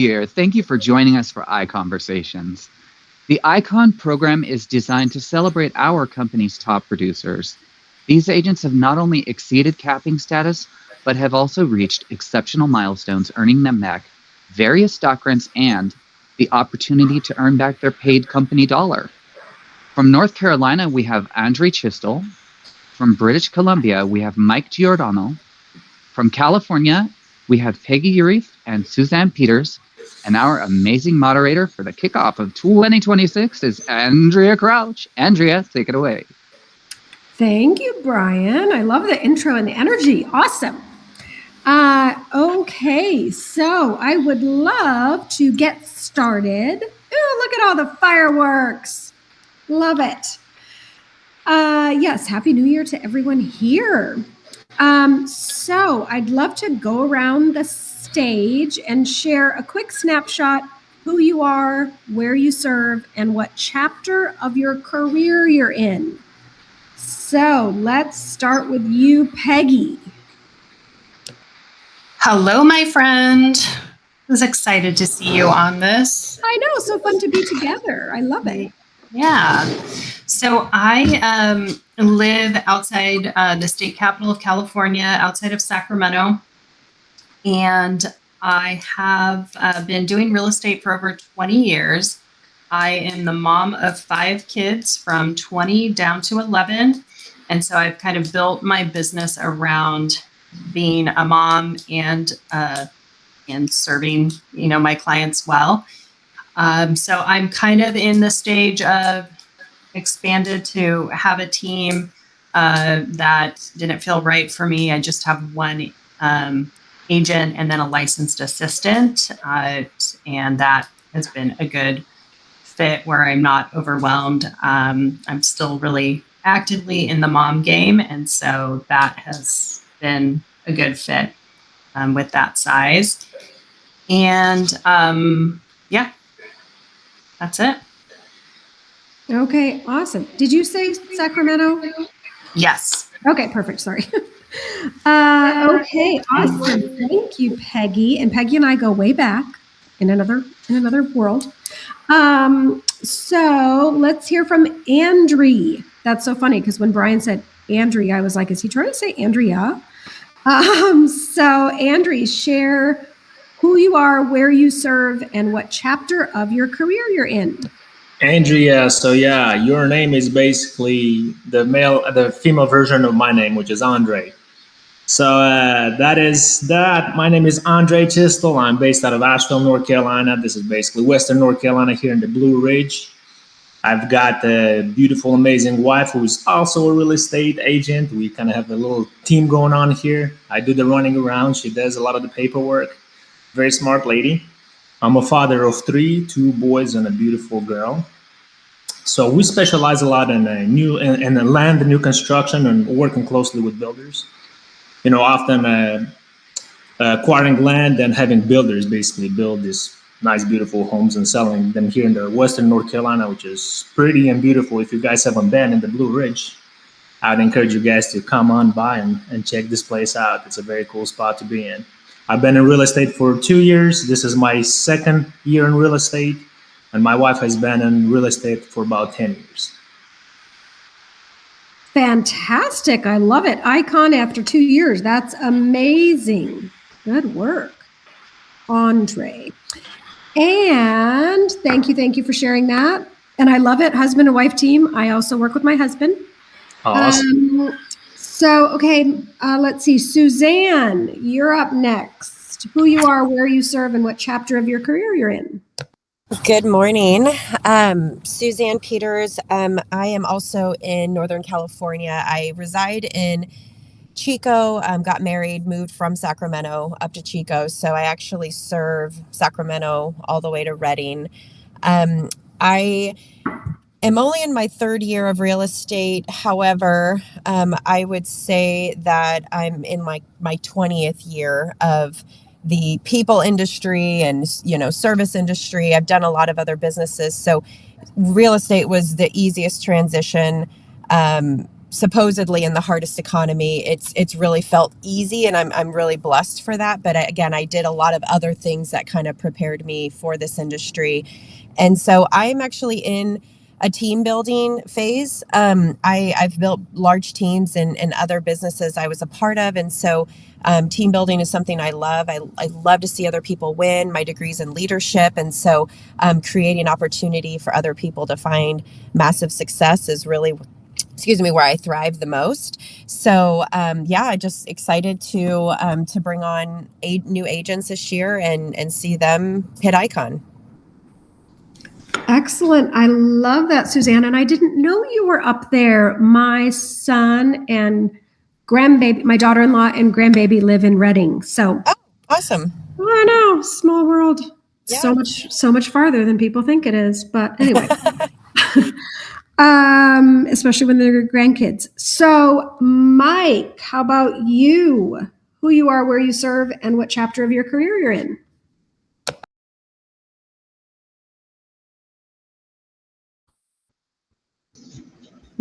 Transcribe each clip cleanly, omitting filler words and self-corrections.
Here. Thank you for joining us for ICONversations. The ICON program is designed to celebrate our company's top producers. These agents have not only exceeded capping status, but have also reached exceptional milestones, earning them back various stock grants and the opportunity to earn back their paid company dollar. From North Carolina, we have Andre Chistel. From British Columbia, we have Mike Giordano. From California, we have Peggy Urith and Suzanne Peters. And our amazing moderator for the kickoff of 2026 is Andrea Crouch. Andrea, take it away. Thank you, Brian. I love the intro and the energy. Awesome. Okay, so I would love to get started. Ooh, look at all the fireworks. Love it. Yes, Happy New Year to everyone here. So I'd love to go around the stage and share a quick snapshot, who you are, where you serve, and what chapter of your career you're in. So let's start with you, Peggy. Hello, my friend. I was excited to see you on this. I know, so fun to be together. I love it. Yeah. So I live outside the state capital of California, outside of Sacramento. And I have been doing real estate for over 20 years. I am the mom of 5 kids from 20 down to 11. And so I've kind of built my business around being a mom and serving, my clients well. So I'm kind of in the stage of expanded to have a team that didn't feel right for me. I just have one agent and then a licensed assistant. And that has been a good fit where I'm not overwhelmed. I'm still really actively in the mom game. And so that has been a good fit with that size. And yeah, that's it. Okay, awesome. Did you say Sacramento? Yes. Okay, perfect. Sorry. Okay, awesome. Thank you, Peggy. And Peggy and I go way back in another world. So let's hear from Andre. That's so funny because when Brian said Andre, I was like, is he trying to say Andrea? So Andre, share who you are, where you serve, and what chapter of your career you're in. Andrea, so yeah, your name is basically the female version of my name, which is Andre. So that is that. My name is Andre Chistel. I'm based out of Asheville, North Carolina. This is basically Western North Carolina here in the Blue Ridge. I've got a beautiful, amazing wife who's also a real estate agent. We kind of have a little team going on here. I do the running around. She does a lot of the paperwork. Very smart lady. I'm a father of 3, 2 boys and a beautiful girl. So we specialize a lot in land, new construction, and working closely with builders. Often acquiring land and having builders basically build these nice, beautiful homes and selling them here in the Western North Carolina, which is pretty and beautiful. If you guys haven't been in the Blue Ridge, I would encourage you guys to come on by and check this place out. It's a very cool spot to be in. I've been in real estate for 2 years. This is my 2nd year in real estate, and my wife has been in real estate for about 10 years. Fantastic. I love it. Icon after 2 years. That's amazing. Good work, Andre. And thank you for sharing that. And I love it. Husband and wife team. I also work with my husband. Awesome. Okay, let's see. Suzanne, you're up next. Who you are, where you serve, and what chapter of your career you're in. Good morning. Suzanne Peters. I am also in Northern California. I reside in Chico, got married, moved from Sacramento up to Chico. So I actually serve Sacramento all the way to Redding. I am only in my 3rd year of real estate. However, I would say that I'm in my 20th year of the people industry and, service industry. I've done a lot of other businesses. So real estate was the easiest transition. supposedly in the hardest economy, it's really felt easy, and I'm really blessed for that. But again, I did a lot of other things that kind of prepared me for this industry. And so I'm actually in a team building phase. I've built large teams in other businesses I was a part of. And so team building is something I love. I love to see other people win. My degree's in leadership. And so creating opportunity for other people to find massive success is really, where I thrive the most. So I'm just excited to bring on 8 new agents this year and see them hit ICON. Excellent. I love that, Suzanne. And I didn't know you were up there. My son and grandbaby, my daughter-in-law and grandbaby live in Reading. So Awesome. I know, small world. Yeah. So much farther than people think it is. But anyway, especially when they're grandkids. So Mike, how about you? Who you are, where you serve, and what chapter of your career you're in?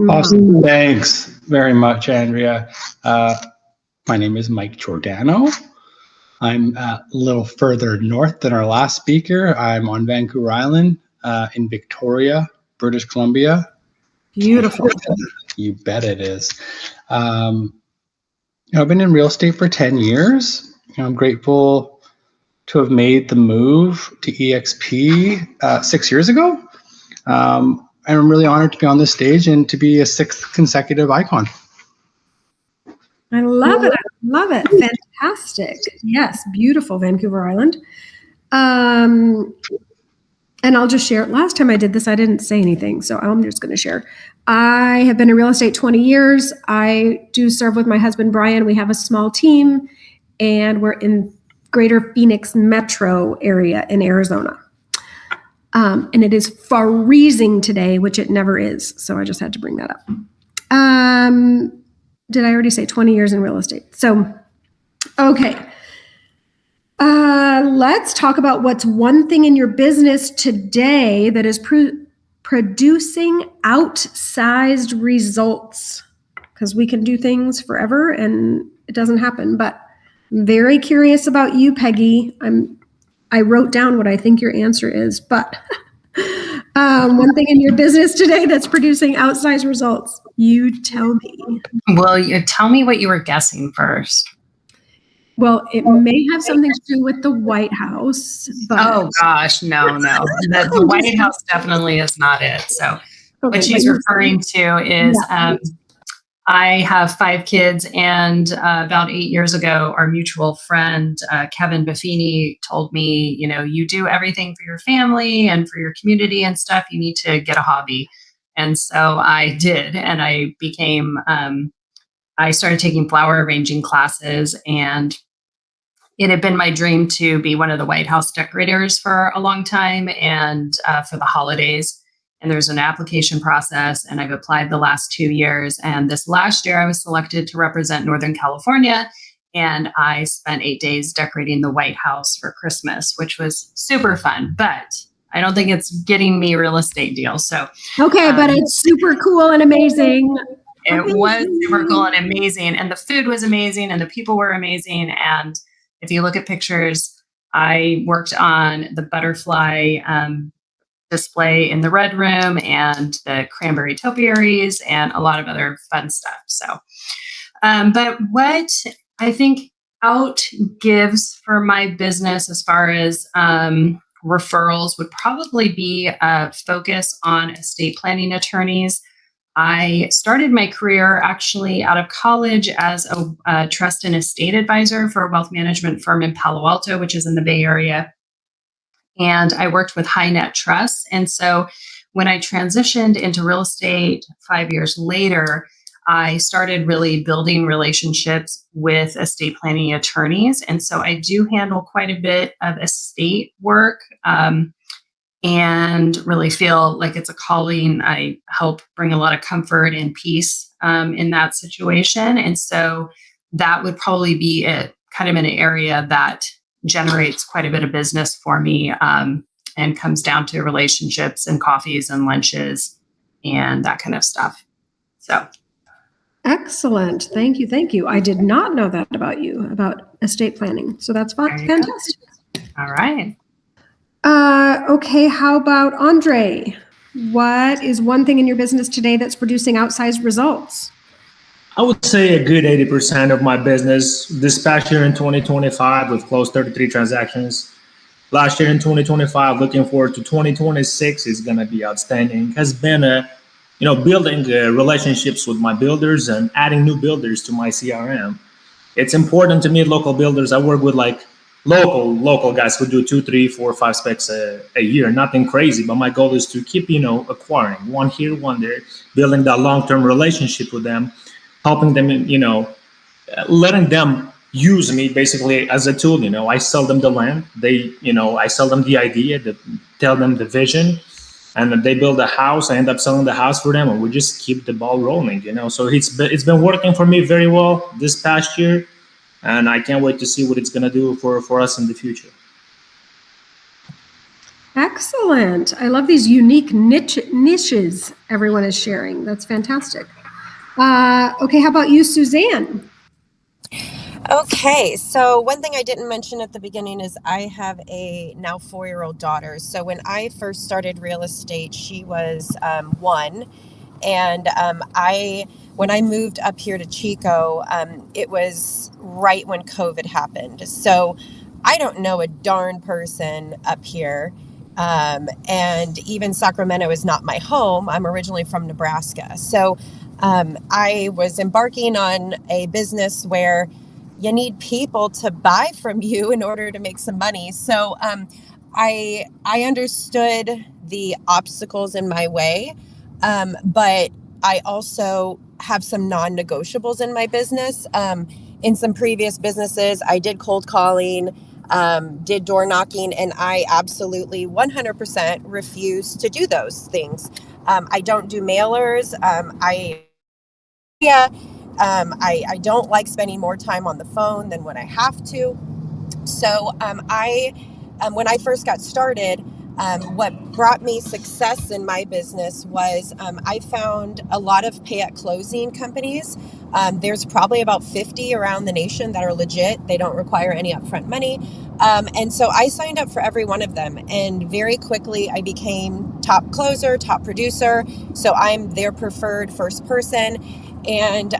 Awesome. Thanks very much, Andrea. My name is Mike Giordano. I'm a little further north than our last speaker. I'm on Vancouver Island in Victoria, British Columbia. Beautiful. You bet it is. I've been in real estate for 10 years. I'm grateful to have made the move to EXP 6 years ago. And I'm really honored to be on this stage and to be a 6th consecutive ICON. I love it. I love it. Fantastic. Yes, beautiful Vancouver Island. And I'll just share. Last time I did this, I didn't say anything, so I'm just going to share. I have been in real estate 20 years. I do serve with my husband, Brian. We have a small team, and we're in Greater Phoenix metro area in Arizona. And it is freezing today, which it never is. So I just had to bring that up. Did I already say 20 years in real estate? So, okay. Let's talk about what's one thing in your business today that is producing outsized results. Because we can do things forever and it doesn't happen. But I'm very curious about you, Peggy. I wrote down what I think your answer is, but one thing in your business today that's producing outsized results. You tell me. Well, you tell me what you were guessing first. Well, it may have something to do with the White House. But oh gosh, no. The White House definitely is not it. So what she's referring to is I have 5 kids, and about 8 years ago, our mutual friend, Kevin Buffini, told me, you do everything for your family and for your community and stuff. You need to get a hobby. And so I did. And I I started taking flower arranging classes, and it had been my dream to be one of the White House decorators for a long time and for the holidays. And there's an application process, and I've applied the last 2 years. And this last year I was selected to represent Northern California, and I spent 8 days decorating the White House for Christmas, which was super fun, but I don't think it's getting me real estate deals. So, okay, but it's super cool and amazing. It was super cool and amazing. And the food was amazing and the people were amazing. And if you look at pictures, I worked on the butterfly, display in the red room and the cranberry topiaries and a lot of other fun stuff. So, but what I think out gives for my business as far as referrals would probably be a focus on estate planning attorneys. I started my career actually out of college as a trust and estate advisor for a wealth management firm in Palo Alto, which is in the Bay Area. And I worked with high net trusts. And so when I transitioned into real estate 5 years later, I started really building relationships with estate planning attorneys. And so I do handle quite a bit of estate work and really feel like it's a calling. I help bring a lot of comfort and peace in that situation. And so that would probably be it, kind of in an area that generates quite a bit of business for me and comes down to relationships and coffees and lunches and that kind of stuff. So Excellent. Thank you. Thank you. I did not know that about you, about estate planning. So that's fun. There you go. Fantastic. All right. Okay, how about Andre? What is one thing in your business today that's producing outsized results? I would say a good 80% of my business this past year in 2025, we've closed 33 transactions. Last year in 2025, looking forward to 2026 is going to be outstanding. Has been building relationships with my builders and adding new builders to my CRM. It's important to meet local builders. I work with like local guys who do 2, 3, 4, 5 specs a year. Nothing crazy, but my goal is to keep acquiring one here, one there, building that long-term relationship with them, helping them, letting them use me basically as a tool. I sell them the land, I sell them the idea, tell them the vision, and then they build a house. I end up selling the house for them, and we just keep the ball rolling. So it's been working for me very well this past year, and I can't wait to see what it's gonna do for us in the future. Excellent. I love these unique niches everyone is sharing. That's fantastic. Okay, how about you, Suzanne? Okay, so one thing I didn't mention at the beginning is I have a now 4-year-old daughter. So when I first started real estate, she was 1. And when I moved up here to Chico, it was right when COVID happened. So I don't know a darn person up here. And even Sacramento is not my home. I'm originally from Nebraska. So I was embarking on a business where you need people to buy from you in order to make some money. So I understood the obstacles in my way, but I also have some non-negotiables in my business. In some previous businesses, I did cold calling, did door knocking, and I absolutely 100% refuse to do those things. I don't do mailers. I don't like spending more time on the phone than when I have to. So when I first got started, what brought me success in my business was I found a lot of pay at closing companies. There's probably about 50 around the nation that are legit. They don't require any upfront money. And so I signed up for every one of them. And very quickly, I became top closer, top producer. So I'm their preferred first person. And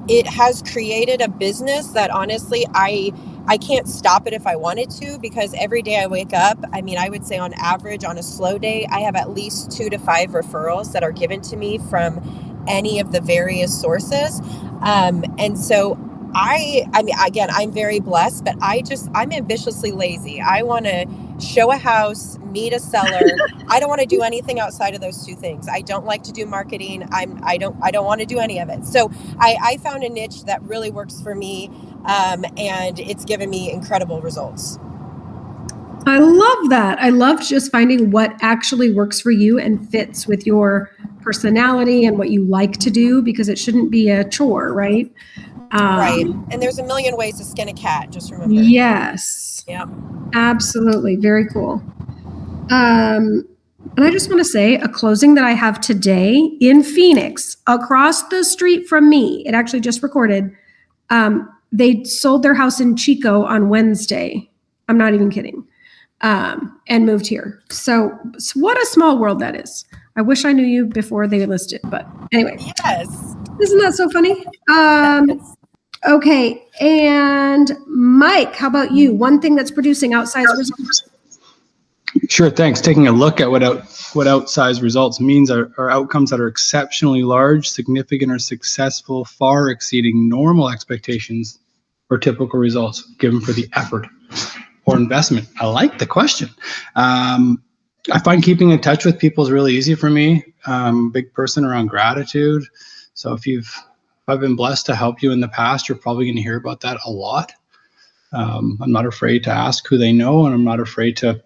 it has created a business that honestly, I can't stop it if I wanted to, because every day I wake up, I would say on average on a slow day, I have at least 2 to 5 referrals that are given to me from any of the various sources. And so again, I'm very blessed, but I'm ambitiously lazy. I want to show a house, meet a seller. I don't want to do anything outside of those 2 things. I don't like to do marketing. I don't want to do any of it. So I found a niche that really works for me. And it's given me incredible results. I love that. I love just finding what actually works for you and fits with your personality and what you like to do, because it shouldn't be a chore, right? Right. And there's a million ways to skin a cat, just remember. Yes. Yeah. Absolutely. Very cool. And I just want to say a closing that I have today in Phoenix, across the street from me, it actually just recorded. They sold their house in Chico on Wednesday. I'm not even kidding. And moved here. So what a small world that is. I wish I knew you before they listed, but anyway. Yes. Isn't that so funny? Okay. And Mike, how about you? One thing that's producing outsized results? Sure, thanks. Taking a look at what outsized results means are outcomes that are exceptionally large, significant, or successful, far exceeding normal expectations or typical results given for the effort or investment. I like the question. I find keeping in touch with people is really easy for me. Big person around gratitude. So if I've been blessed to help you in the past, you're probably going to hear about that a lot. I'm not afraid to ask who they know, and I'm not afraid to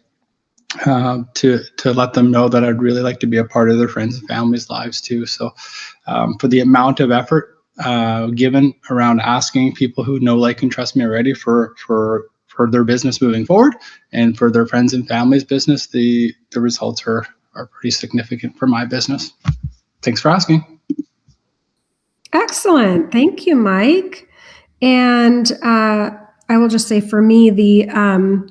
let them know that I'd really like to be a part of their friends and family's lives too. So for the amount of effort given around asking people who know, like, and trust me already for their business moving forward, and for their friends and family's business, the results are pretty significant for my business. Thanks for asking. Excellent. Thank you, Mike. And I will just say for me, the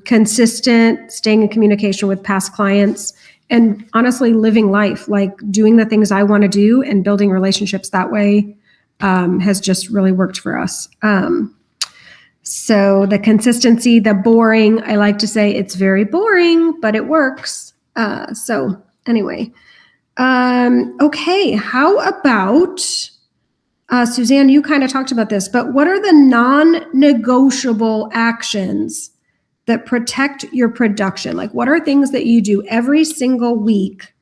consistent staying in communication with past clients and honestly living life, like doing the things I want to do and building relationships that way has just really worked for us. So the consistency, the boring, I like to say it's very boring, but it works. So anyway, okay, how about... Suzanne, you kind of talked about this, but what are the non-negotiable actions that protect your production? Like, what are things that you do every single week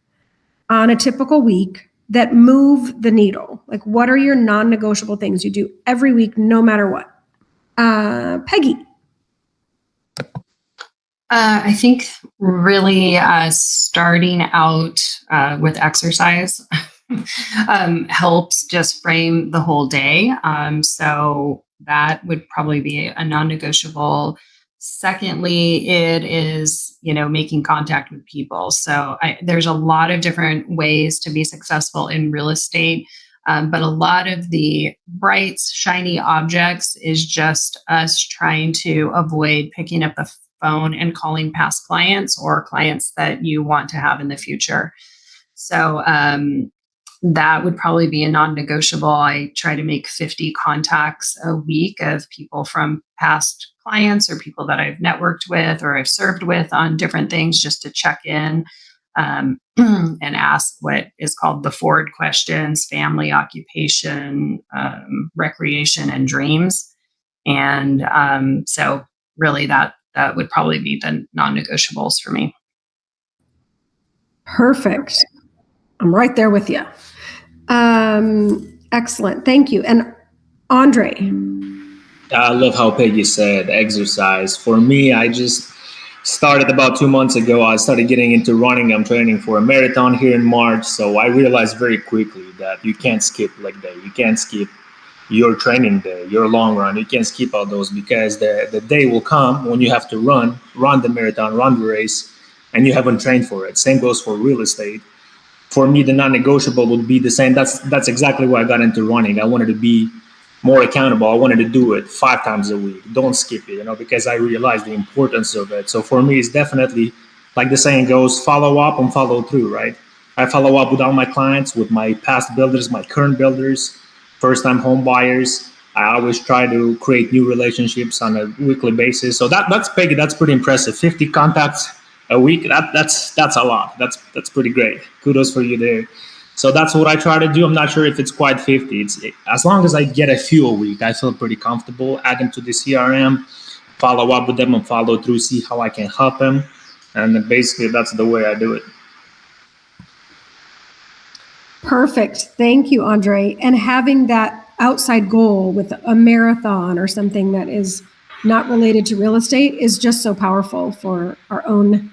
on a typical week that move the needle? Like, what are your non-negotiable things you do every week, no matter what? Peggy. I think really starting out with exercise helps just frame the whole day. So that would probably be a non-negotiable. Secondly, it is, making contact with people. So there's a lot of different ways to be successful in real estate. But a lot of the bright, shiny objects is just us trying to avoid picking up the phone and calling past clients or clients that you want to have in the future. So that would probably be a non-negotiable. I try to make 50 contacts a week of people from past clients or people that I've networked with or I've served with on different things just to check in and ask what is called the Ford questions: family, occupation, recreation, and dreams. And so really that would probably be the non-negotiables for me. Perfect. I'm right there with you. Excellent. Thank you. And Andre. I love how Peggy said exercise. For me, I just started about 2 months ago. I started getting into running. I'm training for a marathon here in March. So I realized very quickly that you can't skip leg day. You can't skip your training day, your long run. You can't skip all those because the day will come when you have to run the marathon, run the race, and you haven't trained for it. Same goes for real estate. For me, the non-negotiable would be the same. That's exactly why I got into running. I wanted to be more accountable. I wanted to do it 5 times a week. Don't skip it, because I realized the importance of it. So for me, it's definitely, like the saying goes, follow up and follow through, right? I follow up with all my clients, with my past builders, my current builders, first-time home buyers. I always try to create new relationships on a weekly basis. So that's Peggy. That's pretty impressive. 50 contacts a week. That's a lot. That's pretty great. Kudos for you there. So that's what I try to do. I'm not sure if it's quite 50. As long as I get a few a week, I feel pretty comfortable. Add them to the CRM, follow up with them, and follow through. See how I can help them. And basically, that's the way I do it. Perfect. Thank you, Andre. And having that outside goal with a marathon or something that is not related to real estate is just so powerful for our own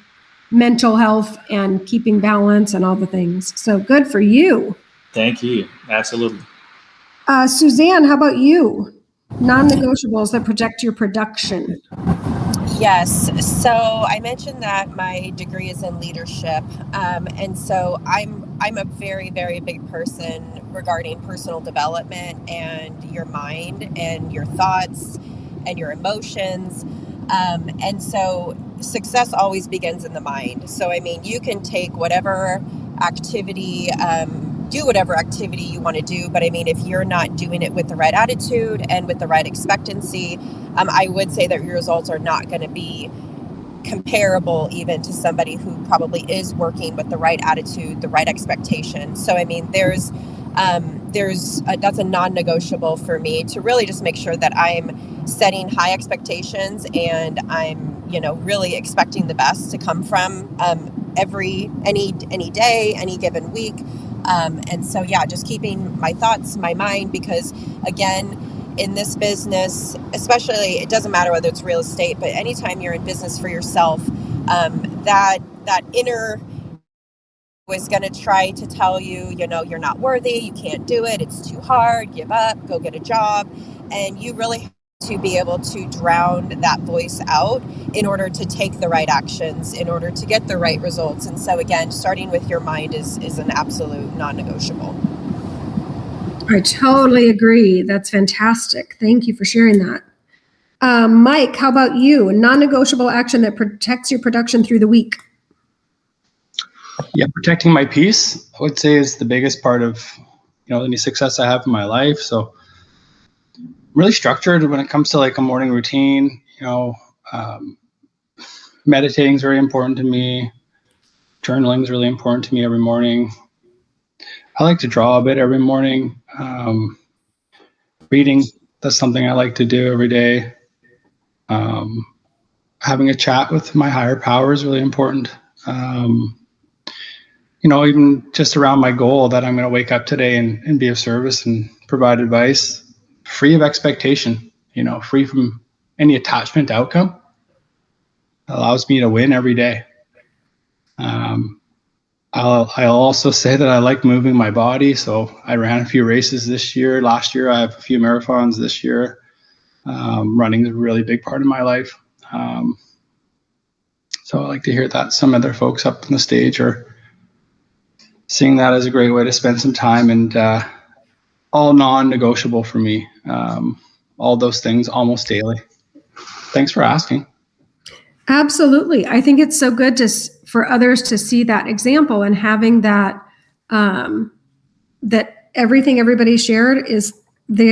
mental health and keeping balance and all the things. So good for you. Thank you. Absolutely. Suzanne, how about you? Non-negotiables that protect your production. Yes. So I mentioned that my degree is in leadership. And so I'm a very, very big person regarding personal development and your mind and your thoughts and your emotions. And so success always begins in the mind. So, you can take whatever activity, do whatever activity you want to do. But if you're not doing it with the right attitude and with the right expectancy, I would say that your results are not going to be comparable even to somebody who probably is working with the right attitude, the right expectation. So, that's a non-negotiable for me to really just make sure that I'm setting high expectations and I'm, really expecting the best to come from any day, any given week. And so, just keeping my thoughts, my mind, because again, in this business, especially, it doesn't matter whether it's real estate, but anytime you're in business for yourself, that inner was going to try to tell you, you're not worthy, you can't do it, it's too hard, give up, go get a job. And you really have to be able to drown that voice out in order to take the right actions, in order to get the right results. And so again, starting with your mind is an absolute non-negotiable. I totally agree. That's fantastic. Thank you for sharing that. Mike, how about you? A non-negotiable action that protects your production through the week. Yeah, protecting my peace, I would say, is the biggest part of any success I have in my life. So really structured when it comes to like a morning routine. Meditating is very important to me. Journaling is really important to me every morning. I like to draw a bit every morning. Reading, that's something I like to do every day. Having a chat with my higher power is really important. Even just around my goal that I'm going to wake up today and be of service and provide advice, free of expectation, free from any attachment to outcome, allows me to win every day. I'll also say that I like moving my body. So I ran a few races this year. Last year, I have a few marathons this year. Running is a really big part of my life. So I like to hear that some other folks up on the stage are seeing that as a great way to spend some time, and all non-negotiable for me. All those things almost daily. Thanks for asking. Absolutely. I think it's so good for others to see that example, and having that, that everything everybody shared is the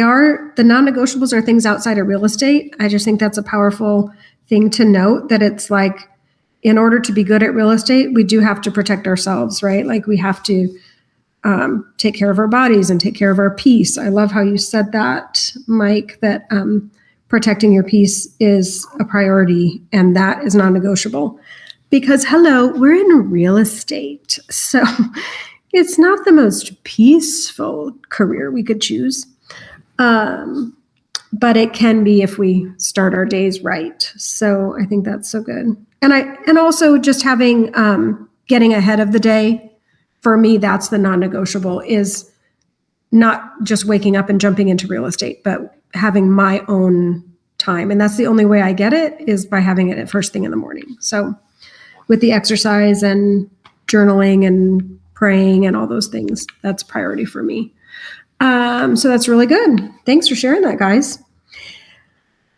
non-negotiables are things outside of real estate. I just think that's a powerful thing to note, that it's like, in order to be good at real estate, we do have to protect ourselves, right? Like we have to take care of our bodies and take care of our peace. I love how you said that, Mike, that protecting your peace is a priority, and that is non-negotiable. Because, hello, we're in real estate. So it's not the most peaceful career we could choose. But it can be if we start our days right. So I think that's so good. And also just having, getting ahead of the day, for me, that's the non-negotiable, is not just waking up and jumping into real estate, but having my own time. And that's the only way I get it, is by having it at first thing in the morning. So with the exercise and journaling and praying and all those things, that's priority for me. So that's really good. Thanks for sharing that, guys.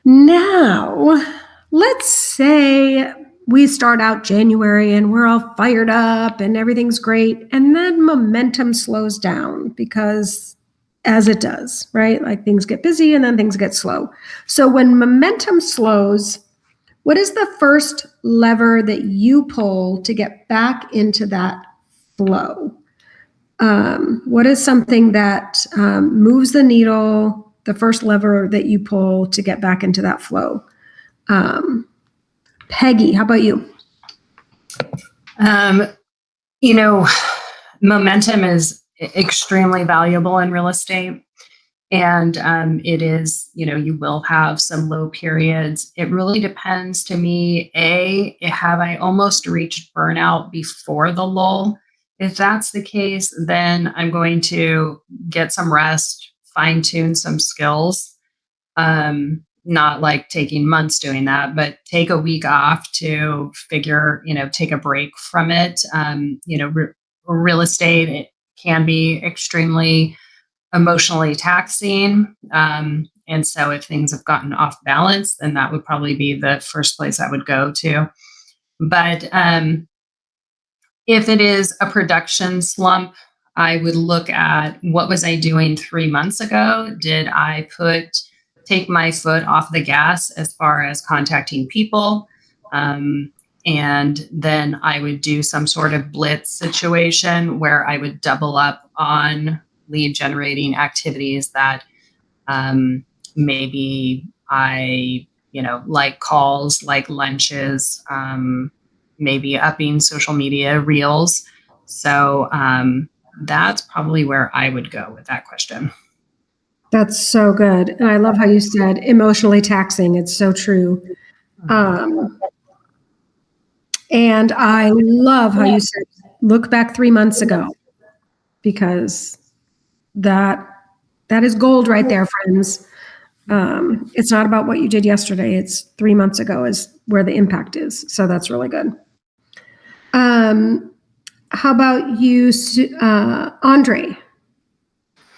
Now, let's say we start out January and we're all fired up and everything's great, and then momentum slows down, because as it does, right? Like things get busy and then things get slow. So when momentum slows, what is the first lever that you pull to get back into that flow? What is something that moves the needle, the first lever that you pull to get back into that flow? Peggy, how about you? Momentum is extremely valuable in real estate. And it is, you will have some low periods. It really depends to me, have I almost reached burnout before the lull? If that's the case, then I'm going to get some rest, fine tune some skills. Not like taking months doing that, but take a week off to take a break from it. Real estate, it can be extremely emotionally taxing. And so if things have gotten off balance, then that would probably be the first place I would go to. But if it is a production slump, I would look at, what was I doing 3 months ago? Did I take my foot off the gas as far as contacting people? And then I would do some sort of blitz situation where I would double up on lead generating activities that maybe I, like calls, like lunches, maybe upping social media reels. So that's probably where I would go with that question. That's so good. And I love how you said emotionally taxing. It's so true. And I love how you said, look back 3 months ago, because that is gold right there, friends. It's not about what you did yesterday. It's 3 months ago is where the impact is. So that's really good. How about you, Andre?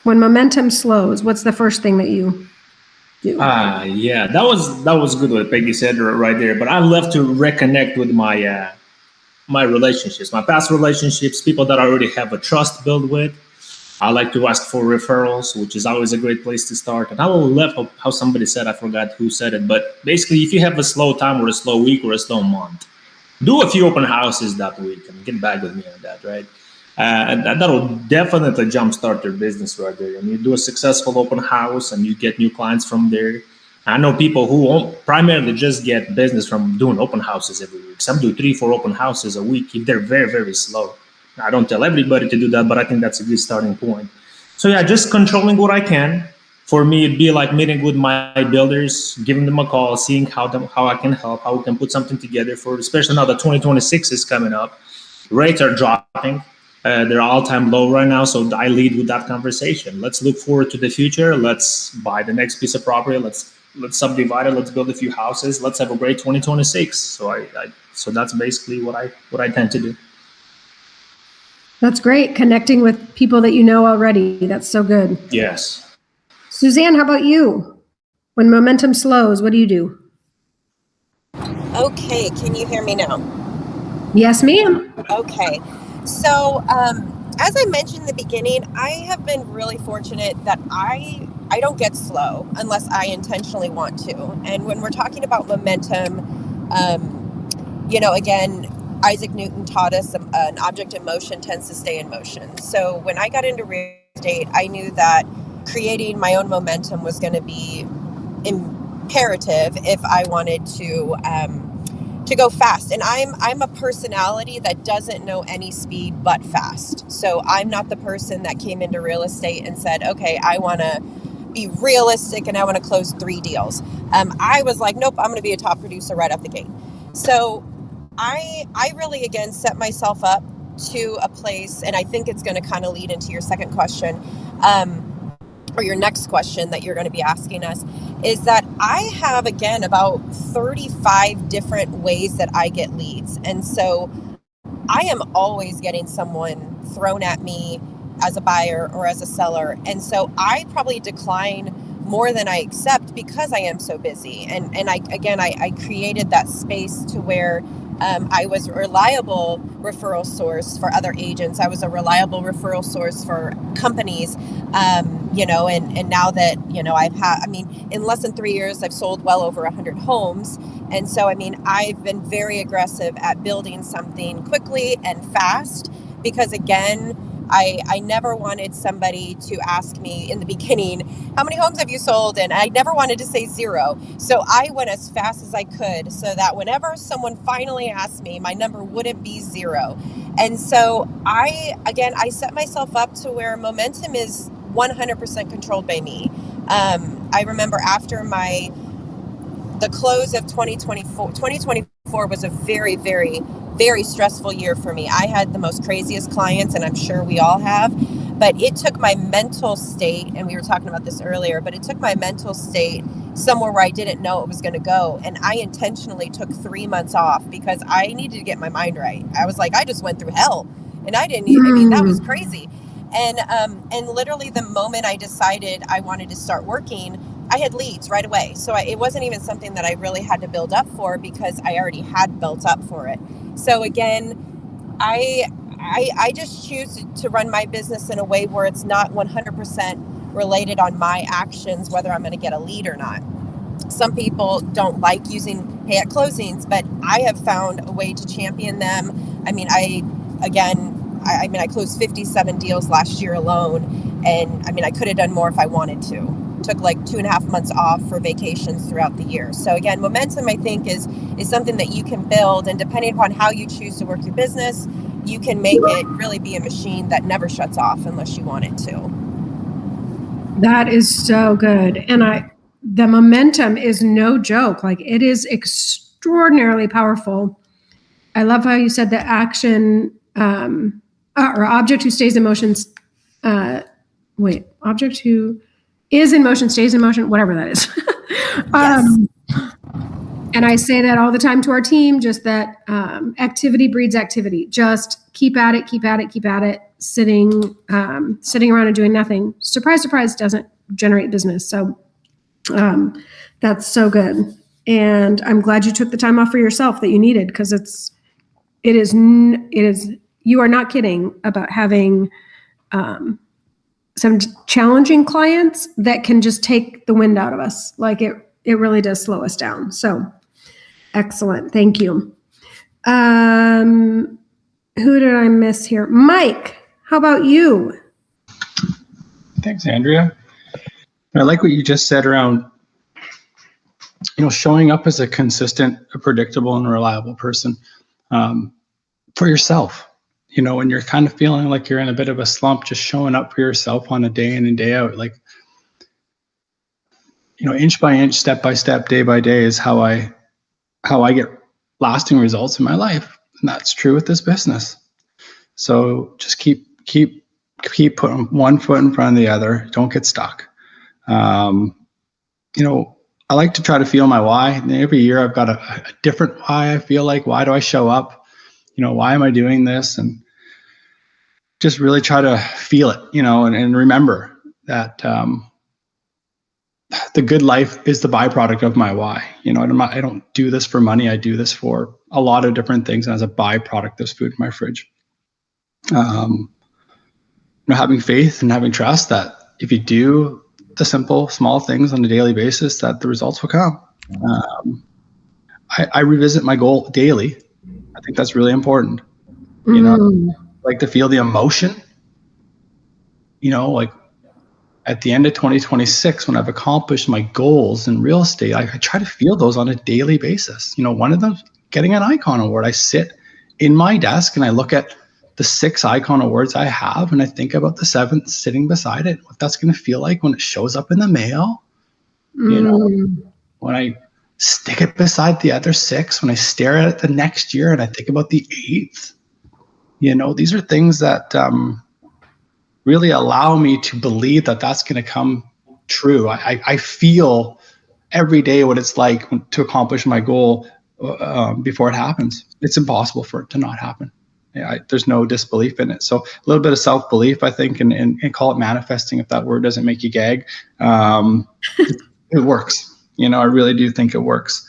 When momentum slows, what's the first thing that you do? Yeah, that was good what Peggy said right there. But I love to reconnect with my relationships, my past relationships, people that I already have a trust built with. I like to ask for referrals, which is always a great place to start. And I love how somebody said, I forgot who said it, but basically, if you have a slow time or a slow week or a slow month, do a few open houses that week and get back with me on that, right? And that'll definitely jumpstart your business right there. And you do a successful open house and you get new clients from there. I know people who primarily just get business from doing open houses every week. Some do 3-4 open houses a week if they're very, very slow. I don't tell everybody to do that, but I think that's a good starting point. So yeah, just controlling what I can. For me, it'd be like meeting with my builders, giving them a call, seeing how I can help, how we can put something together for, especially now that 2026 is coming up. Rates are dropping. They're all-time low right now, so I lead with that conversation. Let's look forward to the future. Let's buy the next piece of property. Let's subdivide it. Let's build a few houses. Let's have a great 2026. So that's basically what I tend to do. That's great. Connecting with people that you know already. That's so good. Yes. Suzanne, how about you? When momentum slows, what do you do? Okay, can you hear me now? Yes, ma'am. Okay. So, as I mentioned in the beginning, I have been really fortunate that I don't get slow unless I intentionally want to. And when we're talking about momentum, again, Isaac Newton taught us an object in motion tends to stay in motion. So when I got into real estate, I knew that creating my own momentum was going to be imperative if I wanted to go fast. And I'm a personality that doesn't know any speed but fast. So I'm not the person that came into real estate and said, okay, I want to be realistic and I want to close 3 deals. I was like, nope, I'm going to be a top producer right off the gate. So I really, again, set myself up to a place, and I think it's going to kind of lead into your second question, or your next question that you're going to be asking us, is that I have, again, about 35 different ways that I get leads. And so I am always getting someone thrown at me as a buyer or as a seller. And so I probably decline more than I accept because I am so busy. And I created that space to where I was a reliable referral source for other agents. I was a reliable referral source for companies, and now that, in less than 3 years, I've sold well over 100 homes. And so, I've been very aggressive at building something quickly and fast because, again, I never wanted somebody to ask me in the beginning, how many homes have you sold? And I never wanted to say 0. So I went as fast as I could so that whenever someone finally asked me, my number wouldn't be 0. And so I set myself up to where momentum is 100% controlled by me. I remember after the close of 2024 was a very, very, very stressful year for me. I had the most craziest clients, and I'm sure we all have, but it took my mental state, and we were talking about this earlier, but it took my mental state somewhere where I didn't know it was going to go. And I intentionally took 3 months off because I needed to get my mind right. I was like, I just went through hell, and I didn't even, that was crazy. And literally the moment I decided I wanted to start working, I had leads right away. So it wasn't even something that I really had to build up for because I already had built up for it. So again, I just choose to run my business in a way where it's not 100% related on my actions, whether I'm going to get a lead or not. Some people don't like using pay at closings, but I have found a way to champion them. I closed 57 deals last year alone. And I could have done more if I wanted to. Took like 2.5 months off for vacations throughout the year. So again, momentum, I think, is something that you can build, and depending upon how you choose to work your business, you can make it really be a machine that never shuts off unless you want it to. That is so good. And the momentum is no joke. Like, it is extraordinarily powerful. I love how you said the action, or object who stays in motion, object who is in motion, stays in motion, whatever that is. Yes. And I say that all the time to our team, just that activity breeds activity. Just keep at it, keep at it, keep at it. sitting around and doing nothing, surprise, surprise, doesn't generate business. So that's so good. And I'm glad you took the time off for yourself that you needed, because it is, you are not kidding about having some challenging clients that can just take the wind out of us. Like it really does slow us down. So excellent. Thank you. Who did I miss here? Mike, how about you? Thanks, Andrea. I like what you just said around, showing up as a consistent, a predictable, and reliable person for yourself. When you're kind of feeling like you're in a bit of a slump, just showing up for yourself on a day in and day out, like, inch by inch, step by step, day by day is how I get lasting results in my life. And that's true with this business. So just keep putting one foot in front of the other. Don't get stuck. I like to try to feel my why. And every year I've got a different why. I feel like, why do I show up? Why am I doing this? And just really try to feel it, and remember that the good life is the byproduct of my why. I don't do this for money. I do this for a lot of different things. And as a byproduct, there's food in my fridge. Having faith and having trust that if you do the simple, small things on a daily basis, that the results will come. I revisit my goal daily. I think that's really important. Like to feel the emotion, like at the end of 2026, when I've accomplished my goals in real estate, I try to feel those on a daily basis. One of them, getting an ICON award. I sit in my desk and I look at the 6 ICON awards I have, and I think about the 7th sitting beside it, what that's going to feel like when it shows up in the mail. When I stick it beside the other 6, when I stare at it the next year and I think about the 8th. These are things that really allow me to believe that that's going to come true. I feel every day what it's like to accomplish my goal before it happens. It's impossible for it to not happen. There's no disbelief in it. So a little bit of self-belief, I think, and call it manifesting if that word doesn't make you gag. It works. I really do think it works.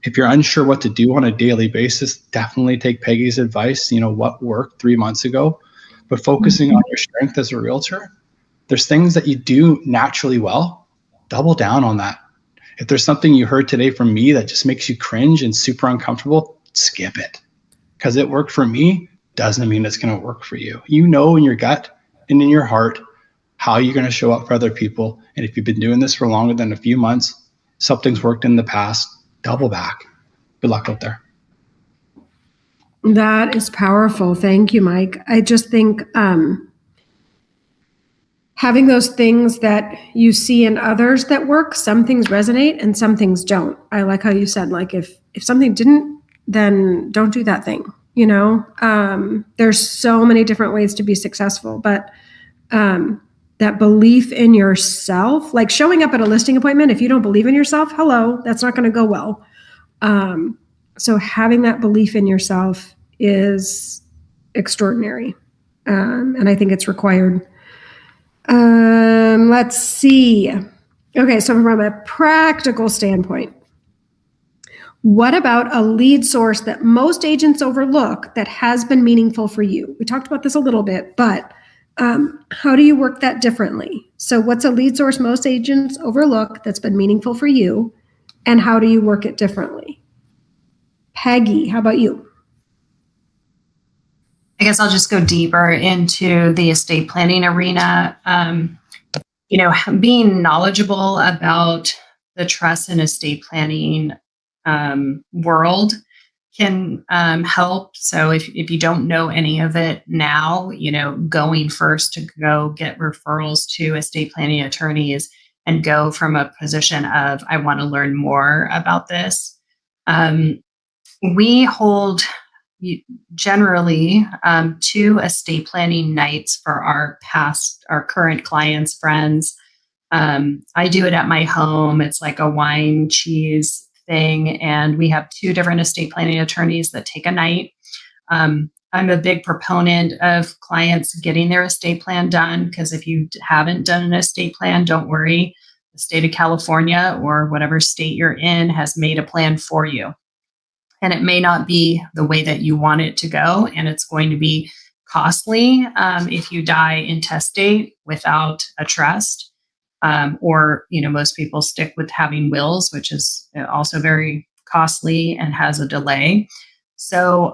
If you're unsure what to do on a daily basis, definitely take Peggy's advice. What worked 3 months ago, but focusing on your strength as a realtor. There's things that you do naturally well, double down on that. If there's something you heard today from me that just makes you cringe and super uncomfortable, skip it. Because it worked for me doesn't mean it's going to work for you. In your gut and in your heart how you're going to show up for other people. And if you've been doing this for longer than a few months, something's worked in the past, double back. Good luck out there. That is powerful. Thank you, Mike. I just think having those things that you see in others that work, some things resonate and some things don't. I like how you said, like, if something didn't, then don't do that thing. There's so many different ways to be successful, but that belief in yourself, like showing up at a listing appointment, if you don't believe in yourself, hello, that's not going to go well. So having that belief in yourself is extraordinary. And I think it's required. Let's see. Okay, so from a practical standpoint, what about a lead source that most agents overlook that has been meaningful for you? We talked about this a little bit, but how do you work that differently? So what's a lead source most agents overlook that's been meaningful for you, and how do you work it differently? Peggy, how about you? I guess I'll just go deeper into the estate planning arena. Being knowledgeable about the trust and estate planning world can help. So if you don't know any of it now, going first to go get referrals to estate planning attorneys and go from a position of, I want to learn more about this. We hold generally 2 estate planning nights for our current clients, friends. I do it at my home. It's like a wine, cheese thing. And we have 2 different estate planning attorneys that take a night. I'm a big proponent of clients getting their estate plan done, because if you haven't done an estate plan, don't worry. The state of California or whatever state you're in has made a plan for you. And it may not be the way that you want it to go, and it's going to be costly if you die intestate without a trust. Or, most people stick with having wills, which is also very costly and has a delay. So,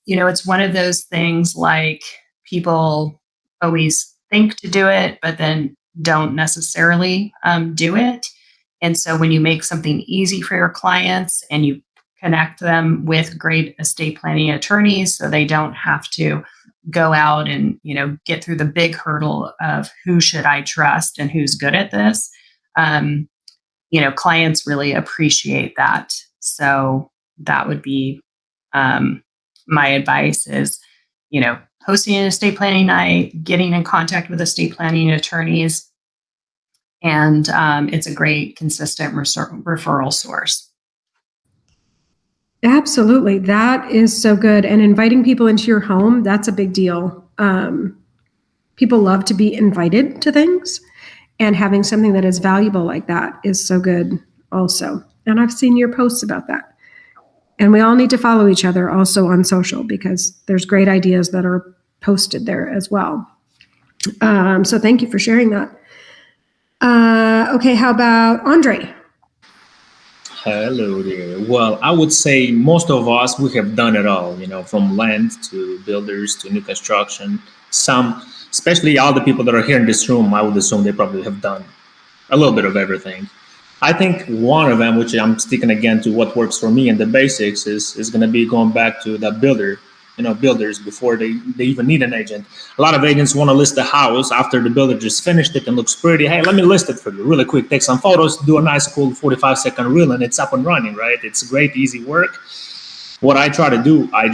it's one of those things like people always think to do it, but then don't necessarily do it. And so when you make something easy for your clients and you connect them with great estate planning attorneys so they don't have to go out and, get through the big hurdle of who should I trust and who's good at this, clients really appreciate that. So that would be my advice is, hosting an estate planning night, getting in contact with estate planning attorneys, and it's a great, consistent referral source. Absolutely. That is so good. And inviting people into your home, that's a big deal. People love to be invited to things, and having something that is valuable like that is so good also. And I've seen your posts about that. And we all need to follow each other also on social, because there's great ideas that are posted there as well. So thank you for sharing that. Okay, how about Andre? Hello there. Well, I would say most of us, we have done it all, from land to builders to new construction. Some, especially all the people that are here in this room, I would assume they probably have done a little bit of everything. I think one of them, which I'm sticking again to what works for me and the basics, is going to be going back to the builders before they even need an agent. A lot of agents want to list the house after the builder just finished it and looks pretty. Hey, let me list it for you really quick. Take some photos, do a nice cool 45-second reel, and it's up and running, right? It's great, easy work. What I try to do, I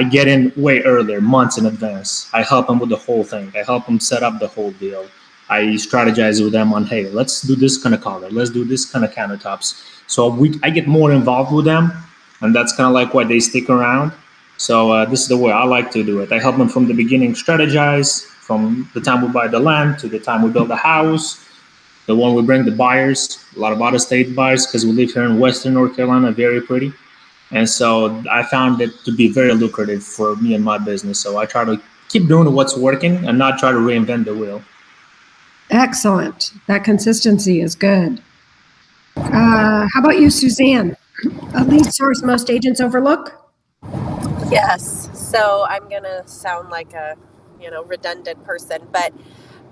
get in way earlier, months in advance. I help them with the whole thing. I help them set up the whole deal. I strategize with them on, hey, let's do this kind of color. Let's do this kind of countertops. So I get more involved with them, and that's kind of like why they stick around. So this is the way I like to do it. I help them from the beginning strategize, from the time we buy the land to the time we build the house, the one we bring the buyers, a lot of out-of-state buyers, because we live here in Western North Carolina, very pretty. And so I found it to be very lucrative for me and my business. So I try to keep doing what's working and not try to reinvent the wheel. Excellent. That consistency is good. How about you, Suzanne? A lead source most agents overlook? Yes. So I'm going to sound like a, redundant person, but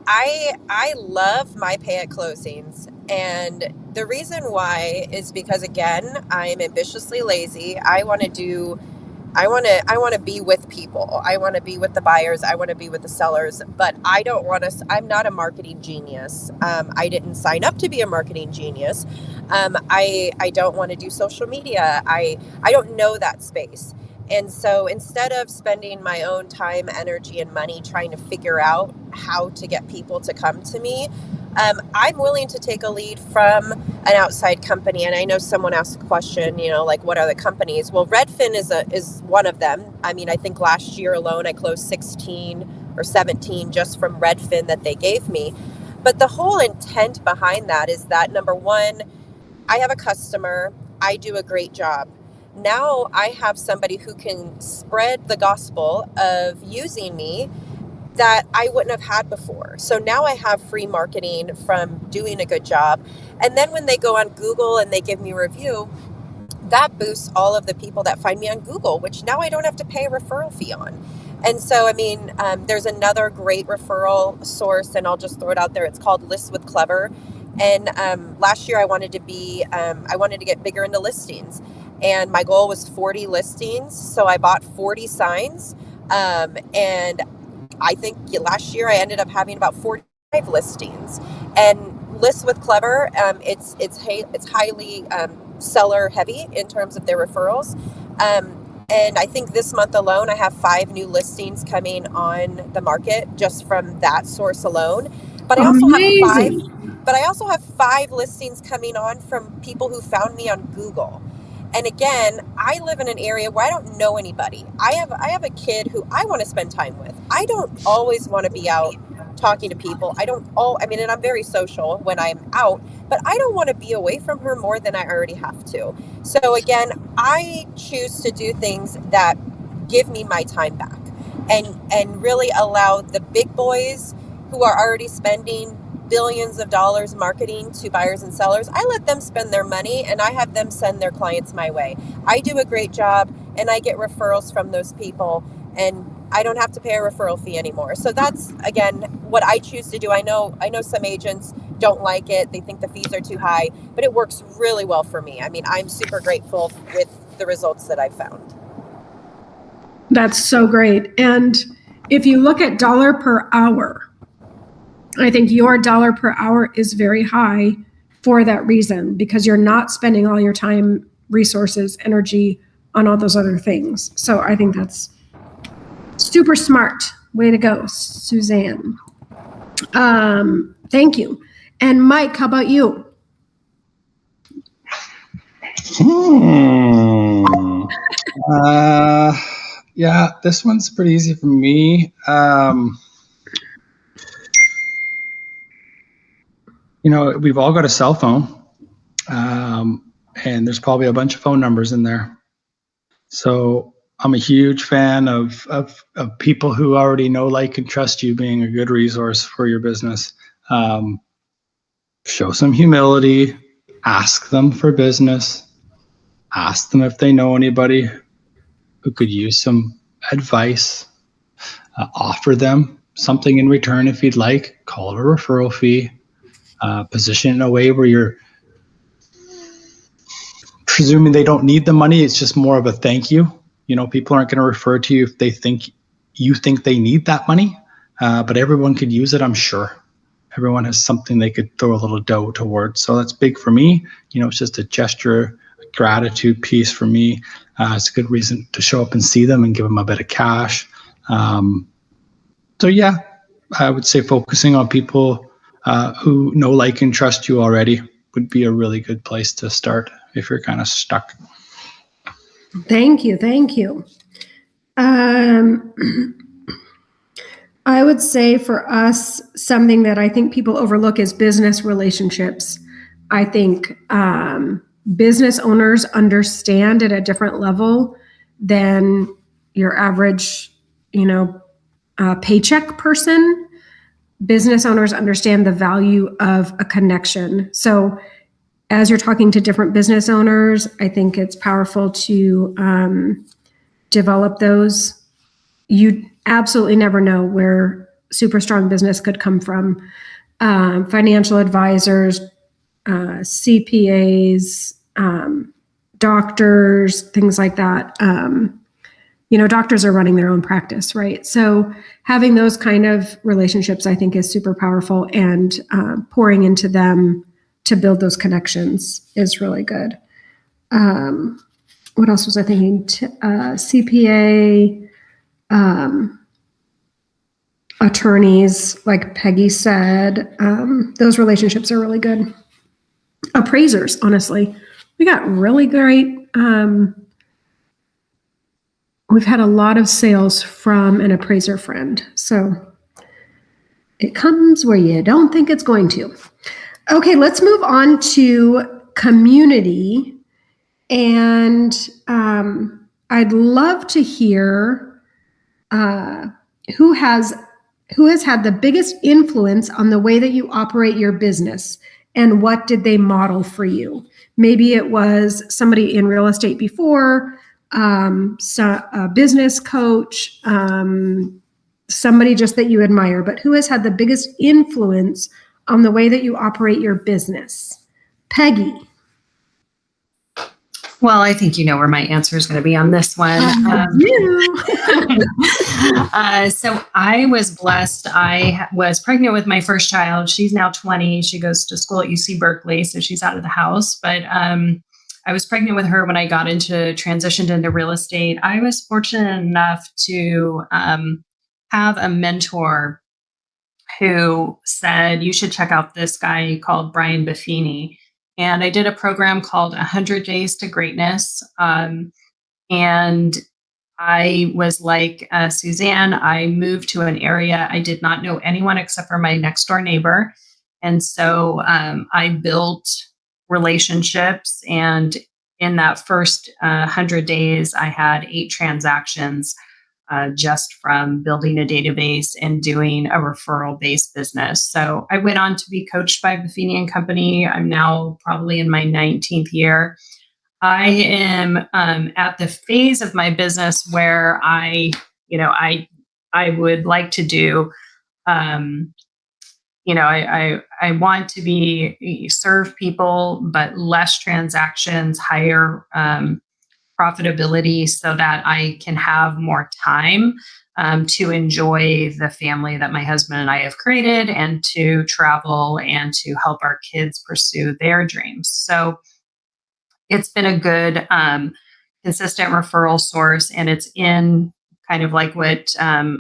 I love my pay at closings. And the reason why is because, again, I'm ambitiously lazy. I want to be with people. I want to be with the buyers. I want to be with the sellers, but I'm not a marketing genius. I didn't sign up to be a marketing genius. I don't want to do social media. I don't know that space. And so instead of spending my own time, energy, and money trying to figure out how to get people to come to me, I'm willing to take a lead from an outside company. And I know someone asked a question, like what are the companies? Well, Redfin is one of them. I mean, I think last year alone, I closed 16 or 17 just from Redfin that they gave me. But the whole intent behind that is that, number one, I have a customer, I do a great job. Now I have somebody who can spread the gospel of using me that I wouldn't have had before. So now I have free marketing from doing a good job. And then when they go on Google and they give me a review, that boosts all of the people that find me on Google, which now I don't have to pay a referral fee on. And so, there's another great referral source, and I'll just throw it out there. It's called List with Clever. And last year I wanted to get bigger into listings. And my goal was 40 listings. So I bought 40 signs. And I think last year I ended up having about 45 listings. And List with Clever, it's highly seller heavy in terms of their referrals. And I think this month alone, I have 5 new listings coming on the market just from that source alone. But I also have 5 listings coming on from people who found me on Google. And again, I live in an area where I don't know anybody. I have a kid who I want to spend time with. I don't always want to be out talking to people. And I'm very social when I'm out, but I don't want to be away from her more than I already have to. So again, I choose to do things that give me my time back and really allow the big boys who are already spending billions of dollars marketing to buyers and sellers. I let them spend their money and I have them send their clients my way. I do a great job and I get referrals from those people, and I don't have to pay a referral fee anymore. So that's, again, what I choose to do. I know some agents don't like it. They think the fees are too high, but it works really well for me. I mean, I'm super grateful with the results that I've found. That's so great. And if you look at dollar per hour, I think your dollar per hour is very high for that reason, because you're not spending all your time, resources, energy on all those other things. So I think that's super smart. Way to go, Suzanne. Thank you. And Mike, how about you? Yeah, this one's pretty easy for me. We've all got a cell phone, and there's probably a bunch of phone numbers in there. So I'm a huge fan of people who already know, like, and trust you being a good resource for your business. Show some humility, ask them for business, ask them if they know anybody who could use some advice, offer them something in return if you'd like, call it a referral fee, position it in a way where you're presuming they don't need the money. It's just more of a thank you. People aren't going to refer to you if they think you think they need that money, but everyone could use it, I'm sure. Everyone has something they could throw a little dough towards. So that's big for me. It's just a gesture, a gratitude piece for me. It's a good reason to show up and see them and give them a bit of cash. So yeah, I would say focusing on people who know, like, and trust you already would be a really good place to start if you're kind of stuck. Thank you. I would say for us, something that I think people overlook is business relationships. I think business owners understand at a different level than your average, paycheck person. Business owners understand the value of a connection. So as you're talking to different business owners, I think it's powerful to develop those. You absolutely never know where super strong business could come from. Financial advisors, CPAs, doctors, things like that. Doctors are running their own practice, right? So having those kind of relationships, I think, is super powerful, and pouring into them to build those connections is really good. What else was I thinking? CPA, attorneys, like Peggy said, those relationships are really good. Appraisers, honestly, we got really great. We've had a lot of sales from an appraiser friend. So it comes where you don't think it's going to. Okay, let's move on to community. And I'd love to hear who has had the biggest influence on the way that you operate your business, and what did they model for you? Maybe it was somebody in real estate before, a business coach, somebody just that you admire, but who has had the biggest influence on the way that you operate your business? Peggy. Well, I think you know where my answer is going to be on this one. So I was blessed. I was pregnant with my first child. She's now 20. She goes to school at UC Berkeley, so she's out of the house. But I was pregnant with her when I transitioned into real estate. I was fortunate enough to have a mentor who said, you should check out this guy called Brian Buffini. and I did a program called 100 Days to Greatness. And I was like Suzanne, I moved to an area I did not know anyone except for my next door neighbor. And so I built relationships. And in that first 100 days, I had 8 transactions just from building a database and doing a referral based business. So I went on to be coached by Buffini and Company. I'm now probably in my 19th year. I am at the phase of my business where I would like to do, I want to be serve people, but less transactions, higher profitability, so that I can have more time to enjoy the family that my husband and I have created, and to travel and to help our kids pursue their dreams. So it's been a good, consistent referral source, and it's in kind of like what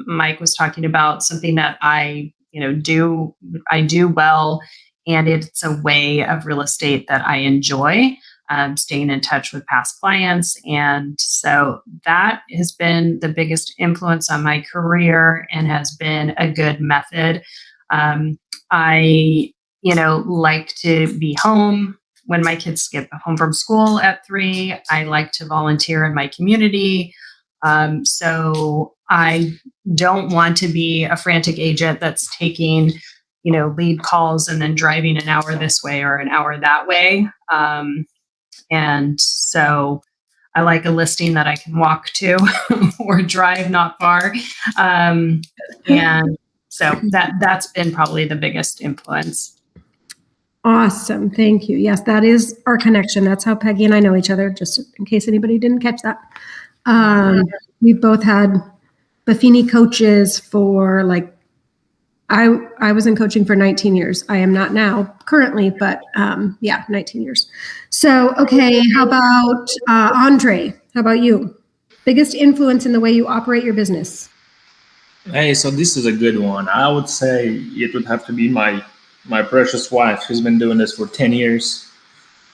Mike was talking about, something that I do well, and it's a way of real estate that I enjoy, staying in touch with past clients. And so that has been the biggest influence on my career and has been a good method. I like to be home when my kids get home from school at 3. I like to volunteer in my community. So I don't want to be a frantic agent that's taking, lead calls and then driving an hour this way or an hour that way. And so I like a listing that I can walk to or drive not far. And so that's been probably the biggest influence. Awesome. Thank you. Yes, that is our connection. That's how Peggy and I know each other, just in case anybody didn't catch that. We both had Buffini coaches for I was in coaching for 19 years. I am not now currently, but 19 years. So, okay. How about Andre? How about you? Biggest influence in the way you operate your business? Hey, so this is a good one. I would say it would have to be my precious wife. She's been doing this for 10 years,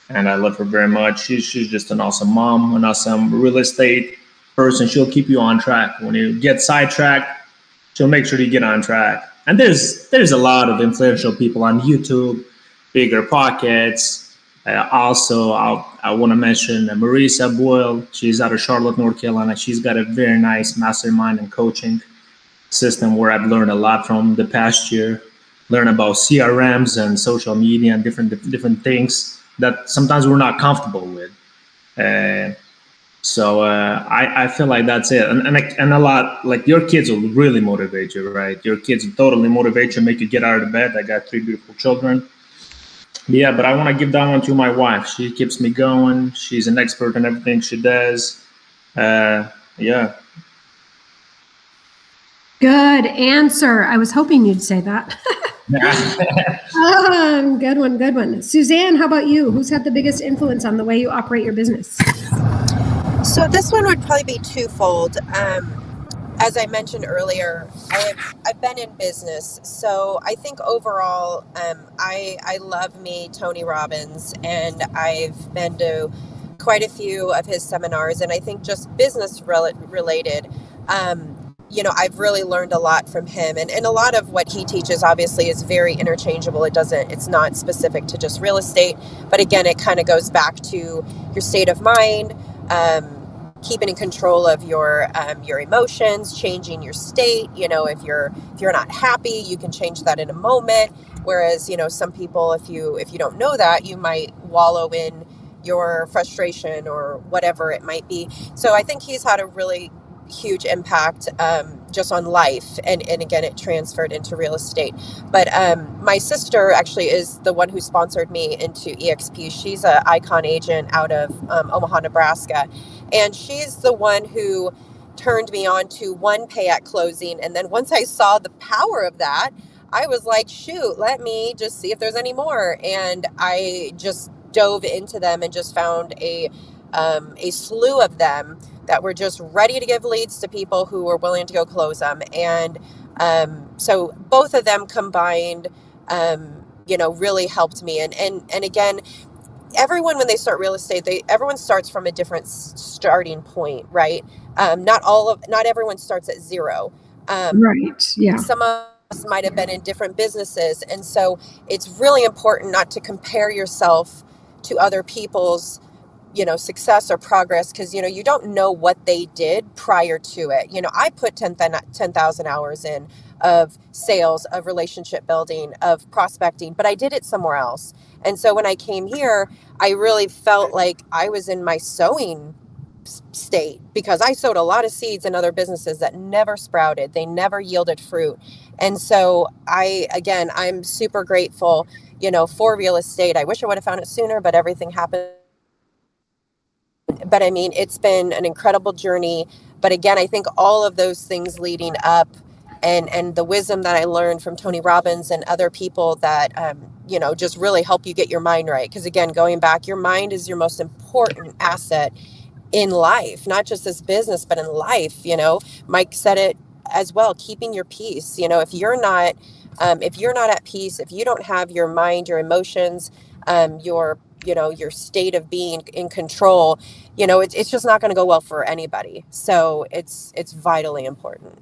and I love her very much. She's just an awesome mom, an awesome real estate person. She'll keep you on track. When you get sidetracked, she'll make sure you get on track. And there's a lot of influential people on YouTube, Bigger Pockets. Also, I want to mention Marisa Boyle. She's out of Charlotte, North Carolina. She's got a very nice mastermind and coaching system where I've learned a lot from the past year. Learn about CRMs and social media and different things that sometimes we're not comfortable with. So I feel like that's it. And a lot, like, your kids will really motivate you, right? Your kids will totally motivate you, make you get out of bed. I got 3 beautiful children. But I want to give that one to my wife. She keeps me going. She's an expert in everything she does. Good answer. I was hoping you'd say that. Good one. Suzanne, how about you? Who's had the biggest influence on the way you operate your business? So this one would probably be twofold. As I mentioned earlier, I've been in business, so I think overall, I love me Tony Robbins, and I've been to quite a few of his seminars, and I think just business related. I've really learned a lot from him, and a lot of what he teaches obviously is very interchangeable. It's not specific to just real estate, but again, it kind of goes back to your state of mind, keeping in control of your emotions, changing your state. If you're not happy, you can change that in a moment. Whereas, some people, if you don't know that, you might wallow in your frustration or whatever it might be. So I think he's had a really huge impact just on life, and again, it transferred into real estate. But my sister actually is the one who sponsored me into EXP. She's an ICON agent out of Omaha, Nebraska, and she's the one who turned me on to one pay at closing. And then once I saw the power of that, I was like, shoot, let me just see if there's any more. And I just dove into them and just found a slew of them that were just ready to give leads to people who were willing to go close them. And so both of them combined, really helped me. And again, everyone, when they start real estate, everyone starts from a different starting point, right? Not everyone starts at zero. Right. Yeah. Some of us might have been in different businesses. And so it's really important not to compare yourself to other people's, success or progress, because, you don't know what they did prior to it. I put 10,000 hours in of sales, of relationship building, of prospecting, but I did it somewhere else. And so when I came here, I really felt like I was in my sowing state, because I sowed a lot of seeds in other businesses that never sprouted. They never yielded fruit. And so I'm super grateful, for real estate. I wish I would have found it sooner, but everything happened. But I mean, it's been an incredible journey. But again, I think all of those things leading up, and the wisdom that I learned from Tony Robbins and other people that, just really help you get your mind right. Because again, going back, your mind is your most important asset in life, not just this business, but in life. Mike said it as well, keeping your peace. If you're not at peace, if you don't have your mind, your emotions, your state of being in control, it's just not going to go well for anybody. So it's vitally important.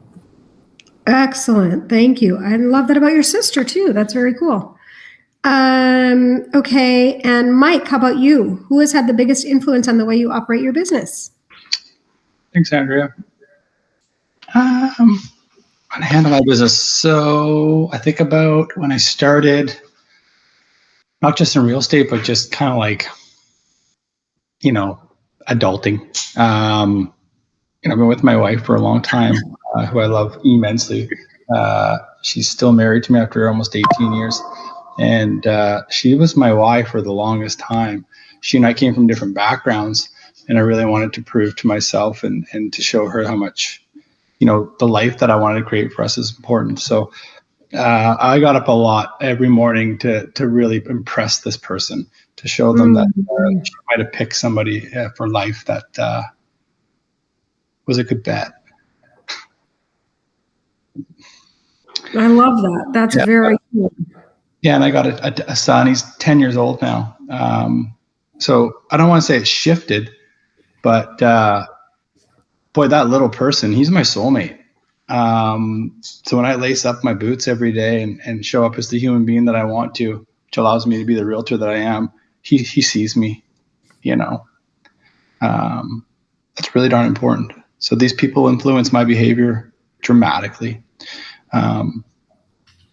Excellent. Thank you. I love that about your sister too. That's very cool. Okay. And Mike, how about you? Who has had the biggest influence on the way you operate your business? Thanks, Andrea. On handle my business. So I think about when I started, not just in real estate, but just kind of like, adulting. I've been with my wife for a long time, who I love immensely. She's still married to me after almost 18 years. And she was my why for the longest time. She and I came from different backgrounds, and I really wanted to prove to myself and to show her how much, the life that I wanted to create for us is important. So I got up a lot every morning to really impress this person, to show them that she might have picked somebody for life that was a good bet. I love that. That's very cool. Yeah, and I got a son. He's 10 years old now. So I don't want to say it shifted, but boy, that little person, he's my soulmate. So when I lace up my boots every day and show up as the human being that I want to, which allows me to be the realtor that I am, he sees me, that's really darn important. So these people influence my behavior dramatically.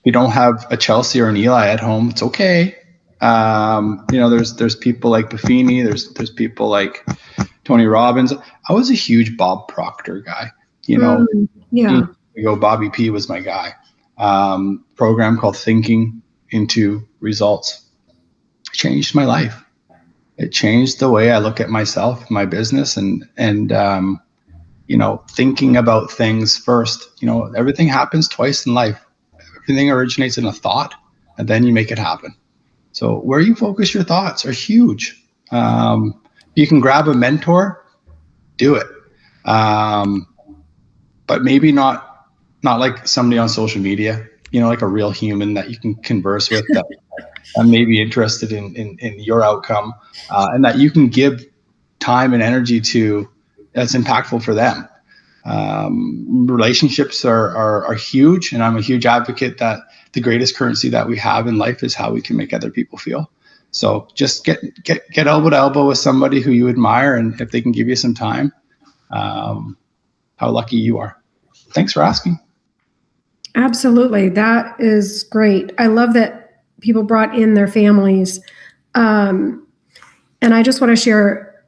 We don't have a Chelsea or an Eli at home. It's okay. There's people like Buffini. There's people like Tony Robbins. I was a huge Bob Proctor guy. Bobby P was my guy. Program called Thinking into Results changed my life. It changed the way I look at myself, my business, and thinking about things first. Everything happens twice in life. Everything originates in a thought, and then you make it happen. So where you focus your thoughts are huge. You can grab a mentor, do it. But maybe not like somebody on social media, like a real human that you can converse with that may be interested in your outcome, and that you can give time and energy to that's impactful for them. Relationships are huge, and I'm a huge advocate that the greatest currency that we have in life is how we can make other people feel. So just get elbow to elbow with somebody who you admire, and if they can give you some time, how lucky you are. Thanks for asking. Absolutely. That is great. I love that people brought in their families. And I just want to share,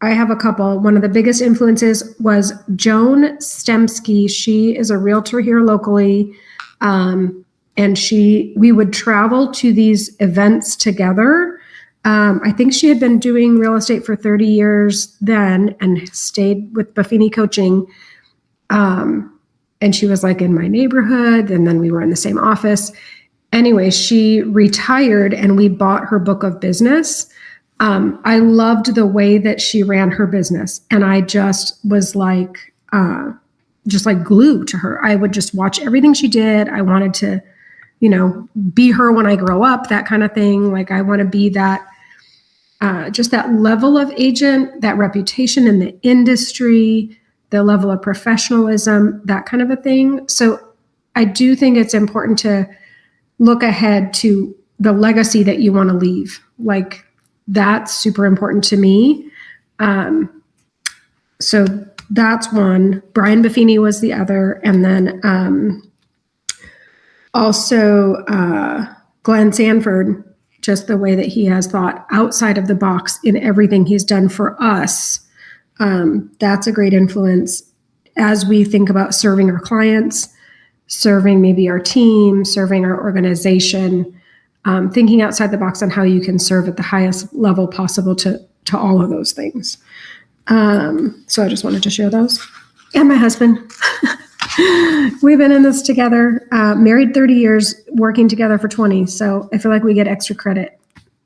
I have a couple. One of the biggest influences was Joan Stemsky. She is a realtor here locally. And we would travel to these events together. I think she had been doing real estate for 30 years then and stayed with Buffini Coaching. And she was like in my neighborhood, and then we were in the same office. Anyway, she retired and we bought her book of business. I loved the way that she ran her business, and I just was like glued to her. I would just watch everything she did. I wanted to, be her when I grow up, that kind of thing. Like I want to be that just that level of agent, that reputation in the industry, the level of professionalism, that kind of a thing. So I do think it's important to look ahead to the legacy that you want to leave. Like, that's super important to me. So that's one. Brian Buffini was the other. And then also Glenn Sanford, just the way that he has thought outside of the box in everything he's done for us. That's a great influence as we think about serving our clients, serving maybe our team, serving our organization, thinking outside the box on how you can serve at the highest level possible to all of those things. So I just wanted to share those. And my husband. We've been in this together, married 30 years, working together for 20. So I feel like we get extra credit.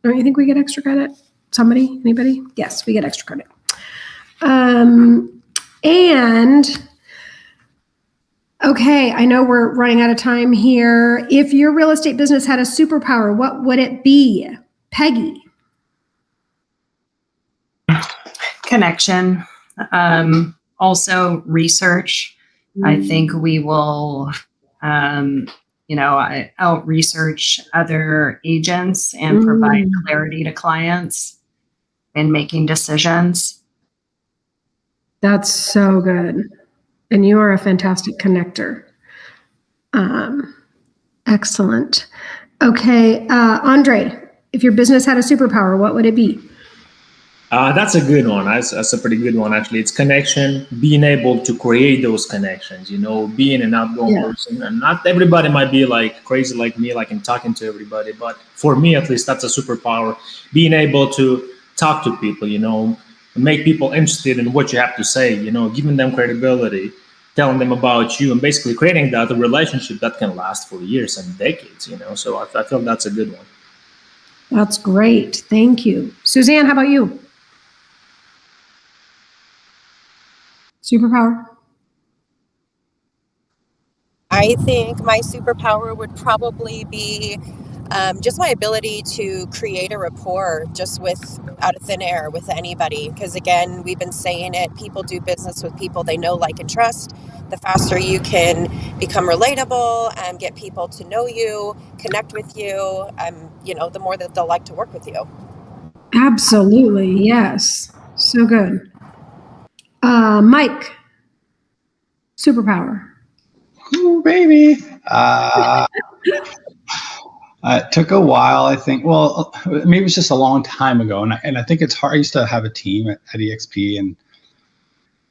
Don't you think we get extra credit? Somebody? Anybody? Yes, we get extra credit. And okay, I know we're running out of time here. If your real estate business had a superpower, what would it be? Peggy. Connection. Also research. I think we will, out research other agents and provide clarity to clients in making decisions. That's so good. And you are a fantastic connector. Excellent. Okay. Andre, if your business had a superpower, what would it be? That's a good one. That's a pretty good one, actually. It's connection, being able to create those connections, being an outgoing person. And not everybody might be like crazy like me, like in talking to everybody. But for me, at least, that's a superpower. Being able to talk to people, make people interested in what you have to say, giving them credibility, telling them about you, and basically creating that a relationship that can last for years and decades, So I feel that's a good one. That's great. Thank you. Suzanne, how about you? Superpower? I think my superpower would probably be just my ability to create a rapport just out of thin air with anybody. Because again, we've been saying it, people do business with people they know, like, and trust. The faster you can become relatable and get people to know you, connect with you, the more that they'll like to work with you. Absolutely. Yes. So good. Mike, superpower. Ooh, baby. It took a while, I think. Well, maybe it was just a long time ago. And I think it's hard. I used to have a team at EXP, and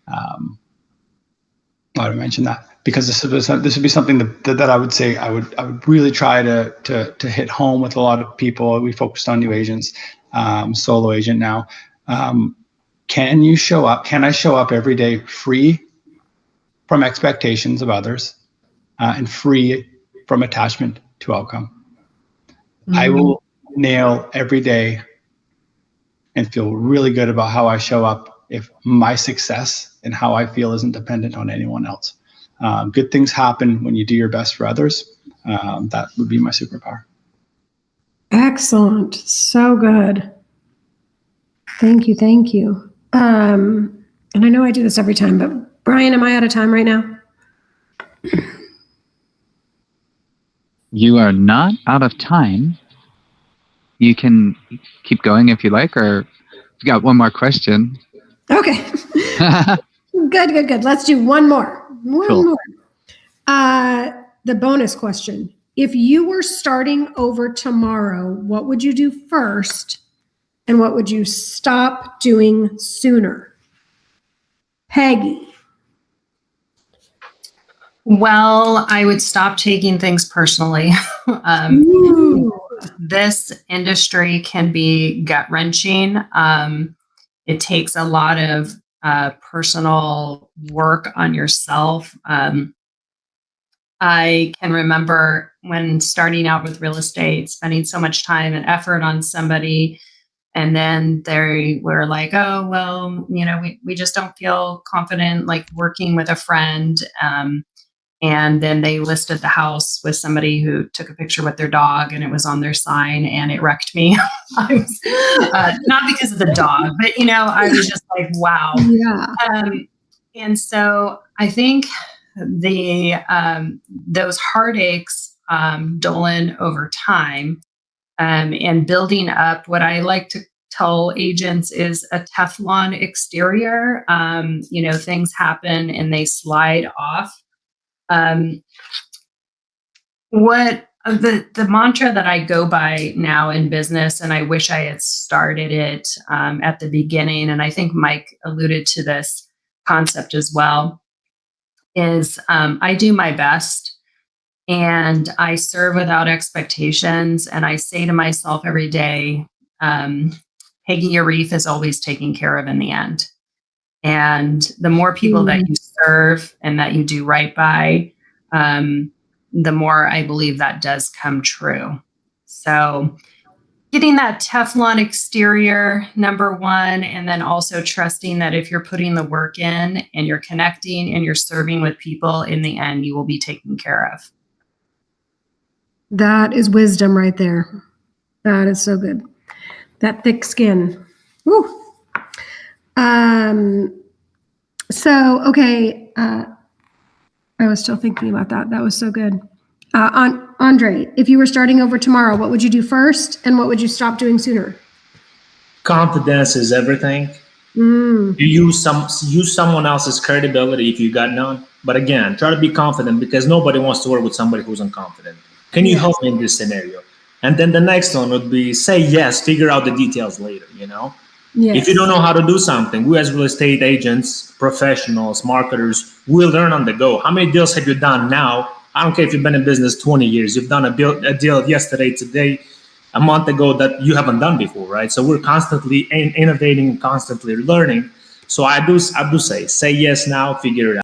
why did I mention that? Because this would be something that I would say I would really try to hit home with a lot of people. We focused on new agents, solo agent now. Can you show up? Can I show up every day free from expectations of others and free from attachment to outcome? I will nail every day and feel really good about how I show up if my success and how I feel isn't dependent on anyone else. Good things happen when you do your best for others. That would be my superpower. Excellent. So good. Thank you. Thank you. And I know I do this every time, but Brian, am I out of time right now? You are not out of time. You can keep going if you like, or you got one more question. Okay. Good. Let's do one more. One more. The bonus question. If you were starting over tomorrow, what would you do first? And what would you stop doing sooner? Peggy. Well, I would stop taking things personally. This industry can be gut-wrenching. It takes a lot of personal work on yourself. I can remember when starting out with real estate, spending so much time and effort on somebody, and then they were like, oh, well, we just don't feel confident like working with a friend. And then they listed the house with somebody who took a picture with their dog, and it was on their sign, and it wrecked me. I was, not because of the dog, but I was just like, wow. Yeah. And so I think those heartaches dull over time, and building up what I like to tell agents is a Teflon exterior. Things happen and they slide off. What the mantra that I go by now in business, and I wish I had started it at the beginning, and I think Mike alluded to this concept as well, is I do my best and I serve without expectations. And I say to myself every day, Peggy, your reef is always taken care of in the end. And the more people that you serve and that you do right by, the more I believe that does come true. So getting that Teflon exterior, number one, and then also trusting that if you're putting the work in and you're connecting and you're serving with people, in the end, you will be taken care of. That is wisdom right there. That is so good. That thick skin. Woo. Okay. I was still thinking about that. That was so good. Andre, if you were starting over tomorrow, what would you do first and what would you stop doing sooner? Confidence is everything. You use someone else's credibility if you got none. But again, try to be confident, because nobody wants to work with somebody who's unconfident. Can you help me in this scenario? And then the next one would be say yes, figure out the details later, Yes. If you don't know how to do something, we as real estate agents, professionals, marketers, we learn on the go. How many deals have you done now? I don't care if you've been in business 20 years. You've done a deal yesterday, today, a month ago that you haven't done before, right? So we're constantly innovating, constantly learning. So I do say yes now, figure it out.